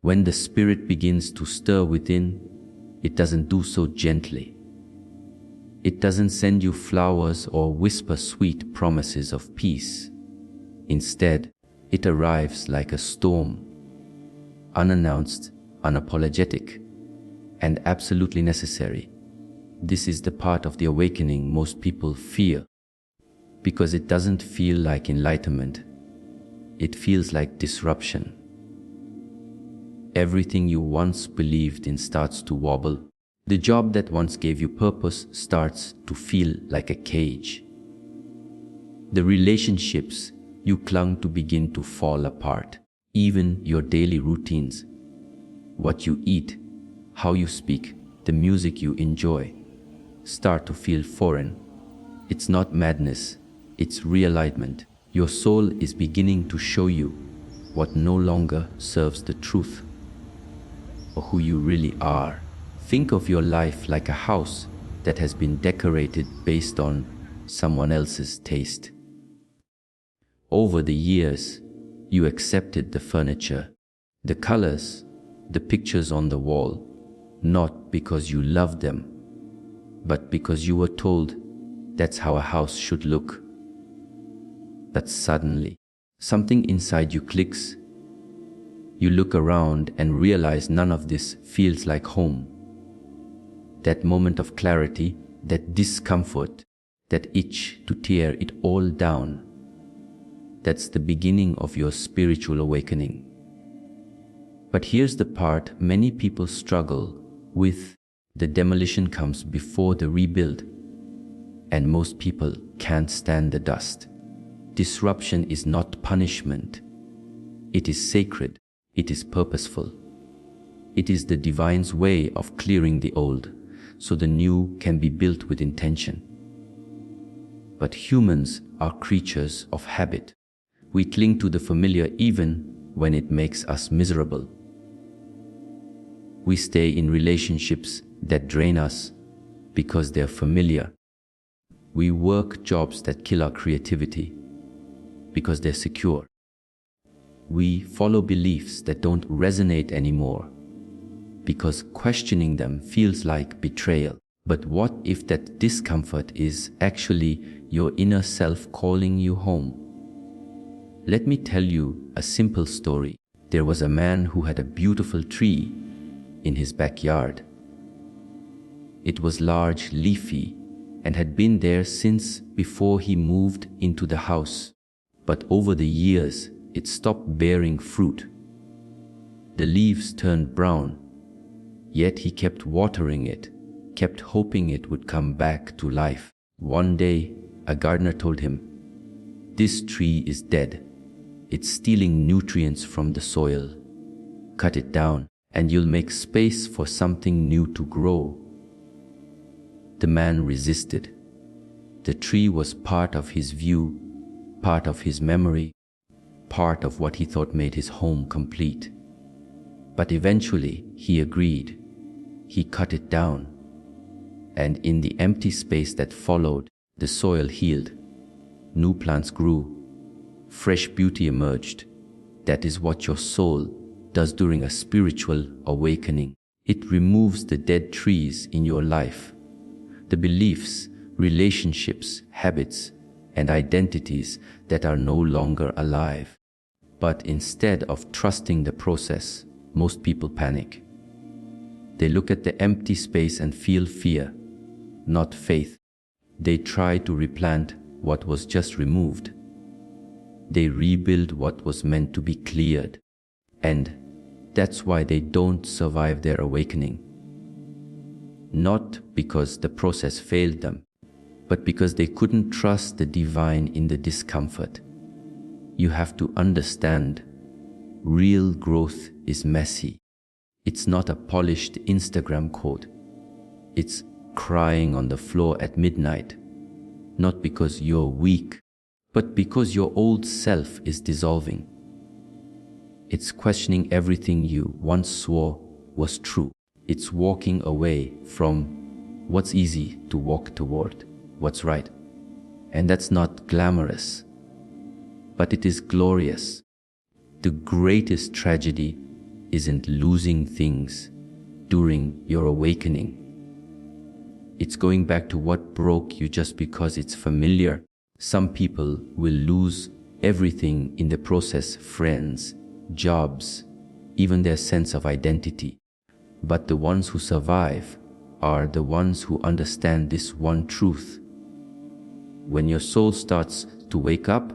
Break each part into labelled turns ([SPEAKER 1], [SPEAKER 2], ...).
[SPEAKER 1] When the spirit begins to stir within, it doesn't do so gently. It doesn't send you flowers or whisper sweet promises of peace. Instead, it arrives like a storm, unannounced, unapologetic, and absolutely necessary. This is the part of the awakening most people fear, because it doesn't feel like enlightenment. It feels like disruption. Everything you once believed in starts to wobble. The job that once gave you purpose starts to feel like a cage. The relationships you clung to begin to fall apart. Even your daily routines, what you eat, how you speak, the music you enjoy, start to feel foreign. It's not madness, it's realignment. Your soul is beginning to show you what no longer serves the truth or who you really are. Think of your life like a house that has been decorated based on someone else's taste. Over the years, you accepted the furniture, the colors, the pictures on the wall, not because you loved them, but because you were told that's how a house should look. But suddenly, something inside you clicks. You look around and realize none of this feels like home. That moment of clarity, that discomfort, that itch to tear it all down, that's the beginning of your spiritual awakening. But here's the part many people struggle with. The demolition comes before the rebuild, and most people can't stand the dust. Disruption is not punishment. It is sacred. It is purposeful. It is the divine's way of clearing the old, so the new can be built with intention. But humans are creatures of habit. We cling to the familiar even when it makes us miserable. We stay in relationships that drain us because they're familiar. We work jobs that kill our creativity because they're secure. We follow beliefs that don't resonate anymore because questioning them feels like betrayal. But what if that discomfort is actually your inner self calling you home? Let me tell you a simple story. There was a man who had a beautiful tree in his backyard. It was large, leafy, and had been there since before he moved into the house. But over the years, it stopped bearing fruit. The leaves turned brown, yet he kept watering it, kept hoping it would come back to life. One day, a gardener told him, "This tree is dead. It's stealing nutrients from the soil. Cut it down, and you'll make space for something new to grow." The man resisted. The tree was part of his view, part of his memory, part of what he thought made his home complete. But eventually he agreed. He cut it down. And in the empty space that followed, the soil healed. New plants grew. Fresh beauty emerged. That is what your soul does during a spiritual awakening. It removes the dead trees in your life, the beliefs, relationships, habits, and identities that are no longer alive. But instead of trusting the process, most people panic. They look at the empty space and feel fear, not faith. They try to replant what was just removed. They rebuild what was meant to be cleared. And that's why they don't survive their awakening. Not because the process failed them, but because they couldn't trust the divine in the discomfort. You have to understand, real growth is messy. It's not a polished Instagram quote. It's crying on the floor at midnight, not because you're weak, but because your old self is dissolving. It's questioning everything you once swore was true. It's walking away from what's easy to walk toward what's right. And that's not glamorous, but it is glorious. The greatest tragedy isn't losing things during your awakening. It's going back to what broke you just because it's familiar. Some people will lose everything in the process: friends, jobs, even their sense of identity. But the ones who survive are the ones who understand this one truth. When your soul starts to wake up,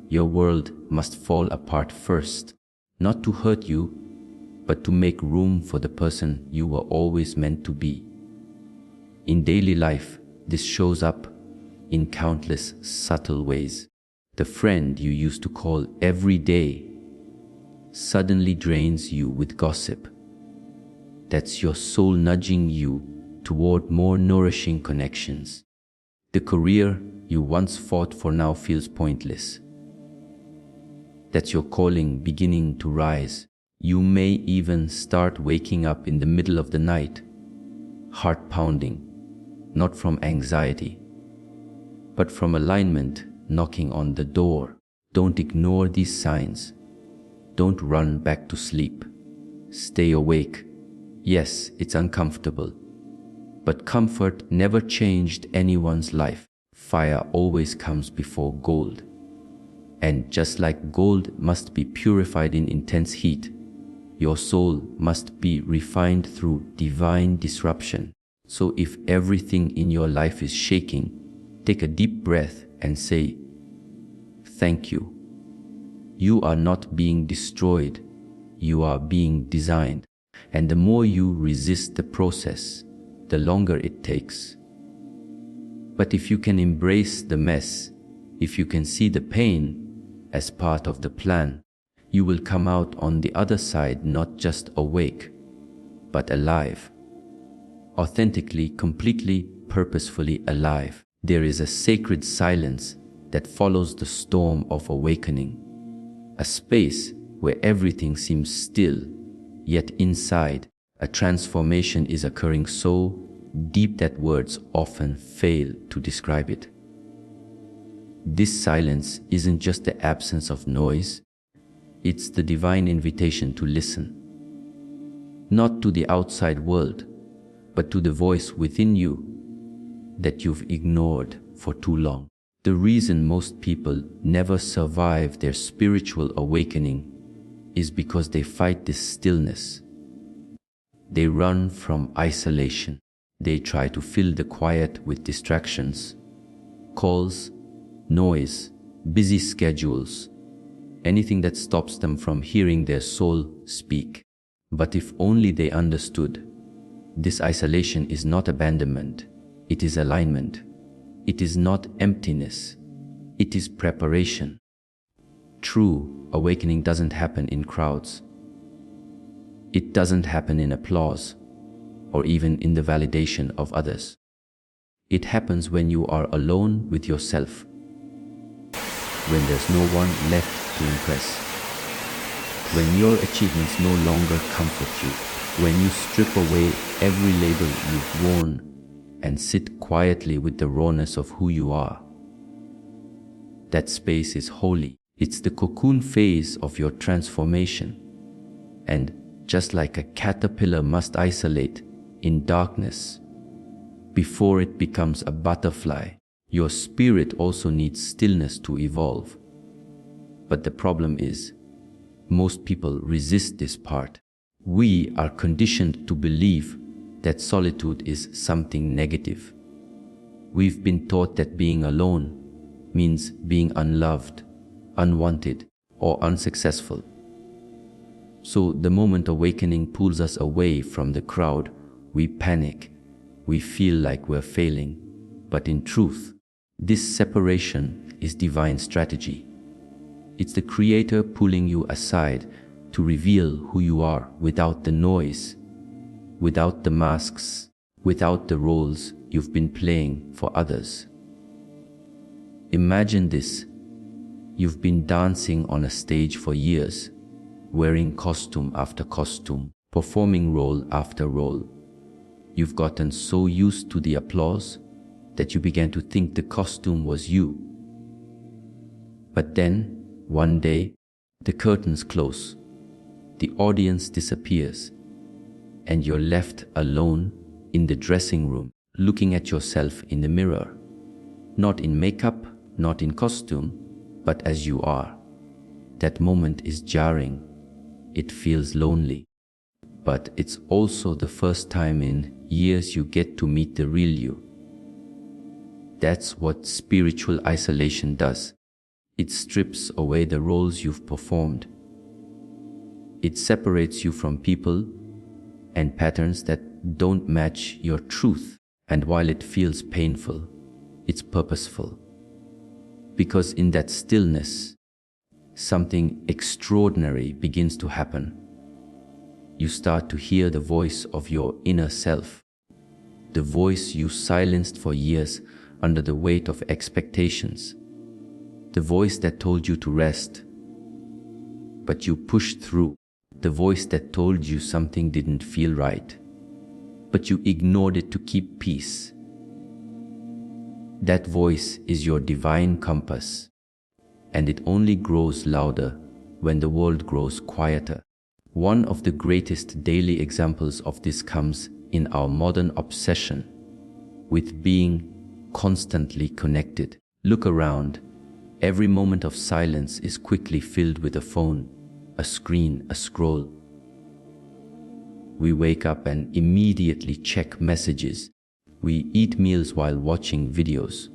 [SPEAKER 1] your world must fall apart first, not to hurt you, but to make room for the person you were always meant to be. In daily life, this shows up in countless subtle ways. The friend you used to call every day suddenly drains you with gossip. That's your soul nudging you toward more nourishing connections. The career you once fought for now feels pointless. That's your calling beginning to rise. You may even start waking up in the middle of the night, heart pounding, not from anxiety, but from alignment knocking on the door. Don't ignore these signs. Don't run back to sleep. Stay awake. Yes, it's uncomfortable, but comfort never changed anyone's life. Fire always comes before gold. And just like gold must be purified in intense heat, your soul must be refined through divine disruption. So if everything in your life is shaking, take a deep breath and say, "Thank you." You are not being destroyed, you are being designed. And the more you resist the process, the longer it takes. But if you can embrace the mess, if you can see the pain as part of the plan, you will come out on the other side not just awake, but alive. Authentically, completely, purposefully alive. There is a sacred silence that follows the storm of awakening. A space where everything seems still, yet inside, a transformation is occurring so deep that words often fail to describe it. This silence isn't just the absence of noise, it's the divine invitation to listen. Not to the outside world, but to the voice within you that you've ignored for too long. The reason most people never survive their spiritual awakening is because they fight this stillness. They run from isolation. They try to fill the quiet with distractions, calls, noise, busy schedules, anything that stops them from hearing their soul speak. But if only they understood, this isolation is not abandonment, it is alignment. It is not emptiness, it is preparation. True awakening doesn't happen in crowds. It doesn't happen in applause or even in the validation of others. It happens when you are alone with yourself, when there's no one left to impress, when your achievements no longer comfort you, when you strip away every label you've worn and sit quietly with the rawness of who you are. That space is holy. It's the cocoon phase of your transformation. And just like a caterpillar must isolate in darkness before it becomes a butterfly, your spirit also needs stillness to evolve. But the problem is, most people resist this part. We are conditioned to believe that solitude is something negative. We've been taught that being alone means being unloved, unwanted, or unsuccessful. So the moment awakening pulls us away from the crowd, we panic. We feel like we're failing. But in truth, this separation is divine strategy. It's the Creator pulling you aside to reveal who you are without the noise, without the masks, without the roles you've been playing for others. Imagine this. You've been dancing on a stage for years, wearing costume after costume, performing role after role. You've gotten so used to the applause that you began to think the costume was you. But then, one day, the curtains close. The audience disappears, and you're left alone in the dressing room, looking at yourself in the mirror, not in makeup, not in costume, but as you are. That moment is jarring. It feels lonely. But it's also the first time in years you get to meet the real you. That's what spiritual isolation does. It strips away the roles you've performed. It separates you from people and patterns that don't match your truth. And while it feels painful, it's purposeful. Because in that stillness, something extraordinary begins to happen. You start to hear the voice of your inner self, the voice you silenced for years under the weight of expectations, the voice that told you to rest, but you pushed through, the voice that told you something didn't feel right, but you ignored it to keep peace. That voice is your divine compass, and it only grows louder when the world grows quieter. One of the greatest daily examples of this comes in our modern obsession with being constantly connected. Look around. Every moment of silence is quickly filled with a phone, a screen, a scroll. We wake up and immediately check messages. We eat meals while watching videos.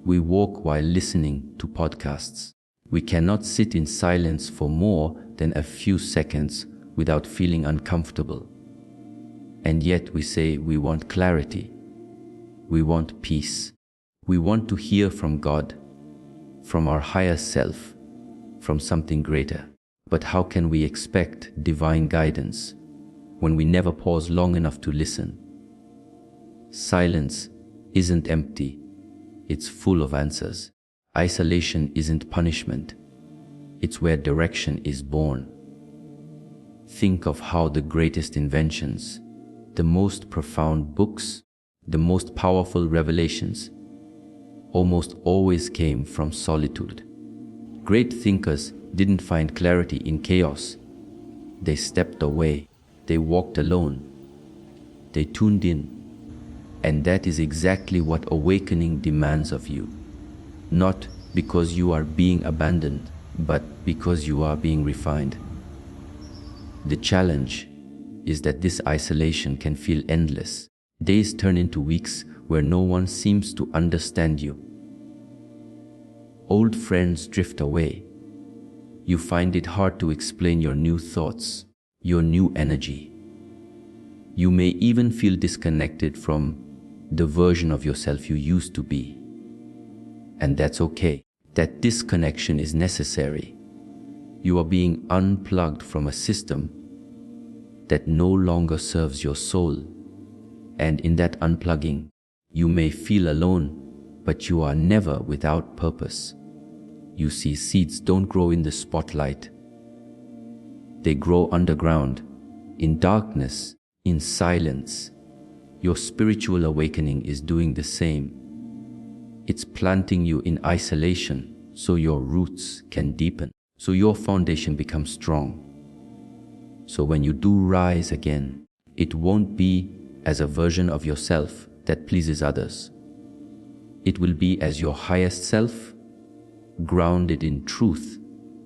[SPEAKER 1] We walk while listening to podcasts. We cannot sit in silence for more than a few seconds without feeling uncomfortable. And yet we say we want clarity. We want peace. We want to hear from God, from our higher self, from something greater. But how can we expect divine guidance when we never pause long enough to listen? Silence isn't empty. It's full of answers. Isolation isn't punishment. It's where direction is born. Think of how the greatest inventions, the most profound books, the most powerful revelations almost always came from solitude. Great thinkers didn't find clarity in chaos. They stepped away. They walked alone. They tuned in. And that is exactly what awakening demands of you. Not because you are being abandoned, but because you are being refined. The challenge is that this isolation can feel endless. Days turn into weeks where no one seems to understand you. Old friends drift away. You find it hard to explain your new thoughts, your new energy. You may even feel disconnected from the version of yourself you used to be. And that's okay. That disconnection is necessary. You are being unplugged from a system that no longer serves your soul. And in that unplugging, you may feel alone, but you are never without purpose. You see, seeds don't grow in the spotlight. They grow underground, in darkness, in silence. Your spiritual awakening is doing the same. It's planting you in isolation so your roots can deepen, so your foundation becomes strong. So when you do rise again, it won't be as a version of yourself that pleases others. It will be as your highest self, grounded in truth,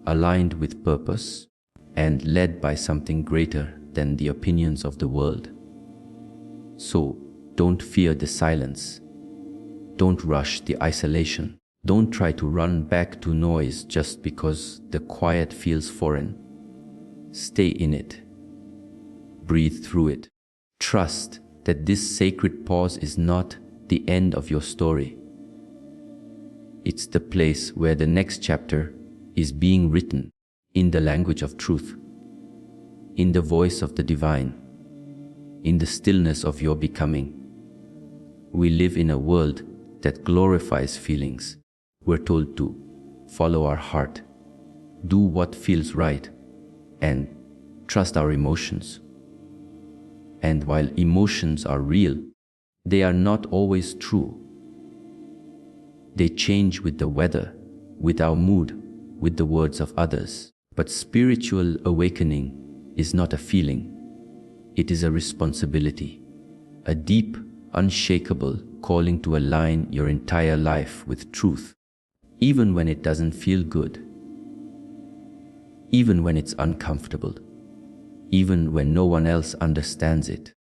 [SPEAKER 1] aligned with purpose, and led by something greater than the opinions of the world. So don't fear the silence. Don't rush the isolation. Don't try to run back to noise just because the quiet feels foreign. Stay in it. Breathe through it. Trust that this sacred pause is not the end of your story. It's the place where the next chapter is being written in the language of truth, in the voice of the divine, in the stillness of your becoming. We live in a world that glorifies feelings. We're told to follow our heart, do what feels right, and trust our emotions. And while emotions are real, they are not always true. They change with the weather, with our mood, with the words of others. But spiritual awakening is not a feeling. It is a responsibility, a deep, unshakable calling to align your entire life with truth, even when it doesn't feel good, even when it's uncomfortable, even when no one else understands it.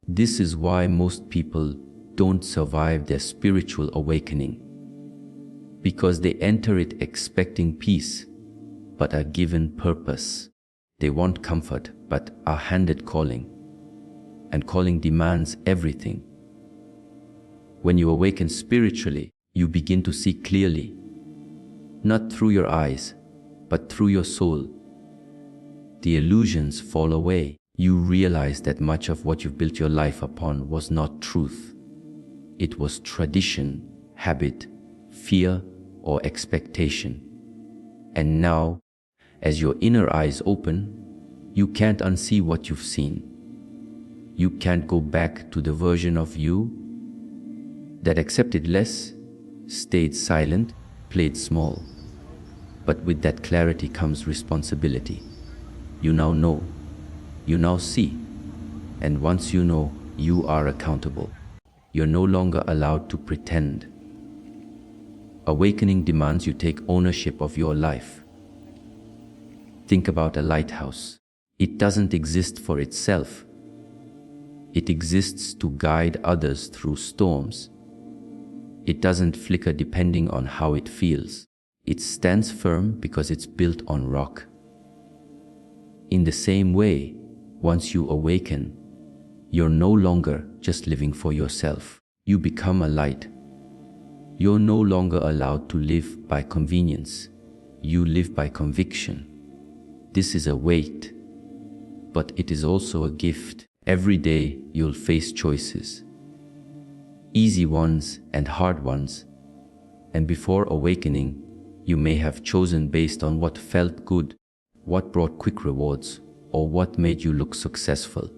[SPEAKER 1] This is why most people don't survive their spiritual awakening, because they enter it expecting peace, but are given purpose. They want comfort, but are handed calling, and calling demands everything. When you awaken spiritually, you begin to see clearly, not through your eyes, but through your soul. The illusions fall away. You realize that much of what you've built your life upon was not truth. It was tradition, habit, fear, or expectation. And now, as your inner eyes open, you can't unsee what you've seen. You can't go back to the version of you that accepted less, stayed silent, played small. But with that clarity comes responsibility. You now know, you now see, and once you know, you are accountable. You're no longer allowed to pretend. Awakening demands you take ownership of your life. Think about a lighthouse. It doesn't exist for itself. It exists to guide others through storms. It doesn't flicker depending on how it feels. It stands firm because it's built on rock. In the same way, once you awaken, you're no longer just living for yourself. You become a light. You're no longer allowed to live by convenience. You live by conviction. This is a weight, but it is also a gift. Every day you'll face choices, easy ones and hard ones, and before awakening, you may have chosen based on what felt good, what brought quick rewards, or what made you look successful.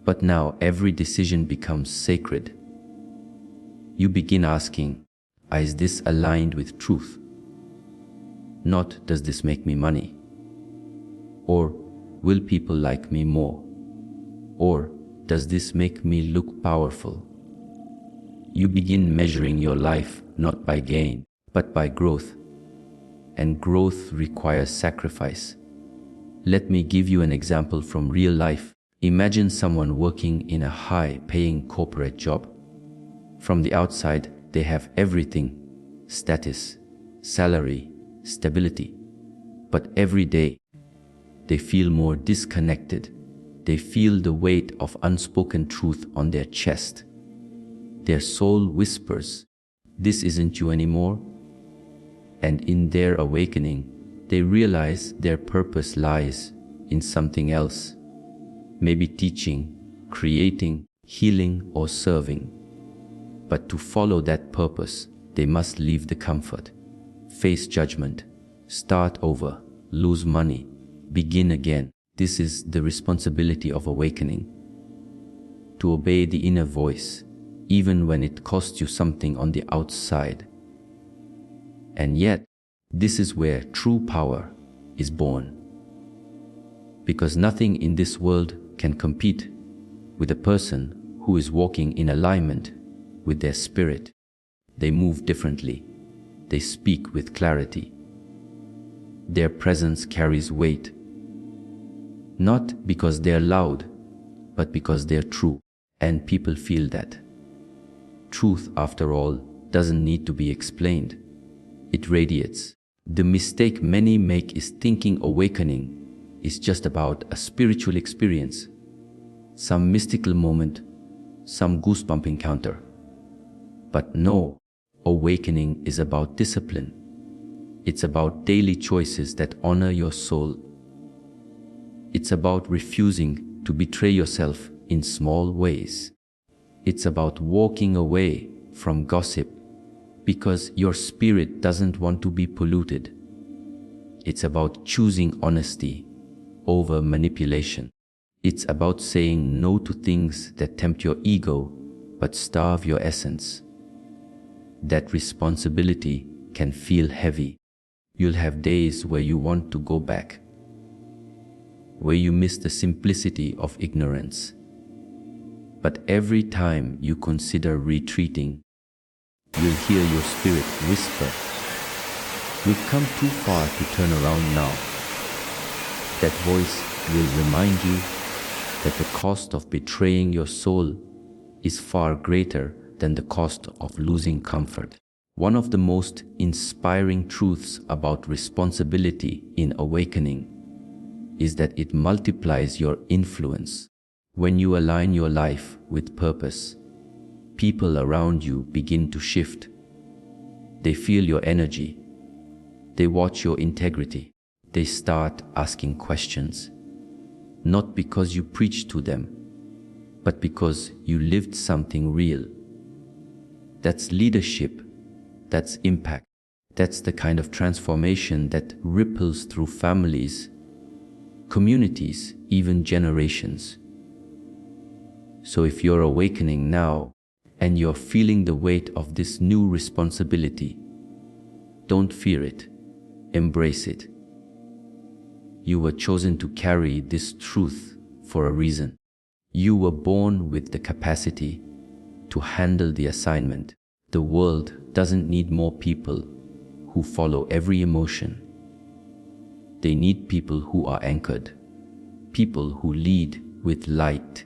[SPEAKER 1] But now every decision becomes sacred. You begin asking, is this aligned with truth? Not, does this make me money? Or, will people like me more? Or, does this make me look powerful? You begin measuring your life not by gain, but by growth. And growth requires sacrifice. Let me give you an example from real life. Imagine someone working in a high-paying corporate job. From the outside, they have everything: status, salary, stability. But every day, they feel more disconnected. They feel the weight of unspoken truth on their chest. Their soul whispers, "This isn't you anymore." And in their awakening, they realize their purpose lies in something else. Maybe teaching, creating, healing, or serving. But to follow that purpose, they must leave the comfort, face judgment, start over, lose money, begin again. This is the responsibility of awakening. To obey the inner voice, even when it costs you something on the outside. And yet, this is where true power is born. Because nothing in this world can compete with a person who is walking in alignment with their spirit. They move differently. They speak with clarity. Their presence carries weight. Not because they're loud, but because they're true, and people feel that. Truth, after all, doesn't need to be explained. It radiates. The mistake many make is thinking awakening is just about a spiritual experience, some mystical moment, some goosebump encounter. But no, awakening is about discipline. It's about daily choices that honor your soul. It's about refusing to betray yourself in small ways. It's about walking away from gossip because your spirit doesn't want to be polluted. It's about choosing honesty over manipulation. It's about saying no to things that tempt your ego but starve your essence. That responsibility can feel heavy. You'll have days where you want to go back. where you miss the simplicity of ignorance. But every time you consider retreating, you'll hear your spirit whisper, "We've come too far to turn around now." That voice will remind you that the cost of betraying your soul is far greater than the cost of losing comfort. One of the most inspiring truths about responsibility in awakening is that it multiplies your influence. When you align your life with purpose, people around you begin to shift. They feel your energy. They watch your integrity. They start asking questions, not because you preached to them, but because you lived something real. That's leadership. That's impact. That's the kind of transformation that ripples through families, communities, even generations. So if you're awakening now and you're feeling the weight of this new responsibility, don't fear it. Embrace it. You were chosen to carry this truth for a reason. You were born with the capacity to handle the assignment. The world doesn't need more people who follow every emotion. They need people who are anchored, people who lead with light,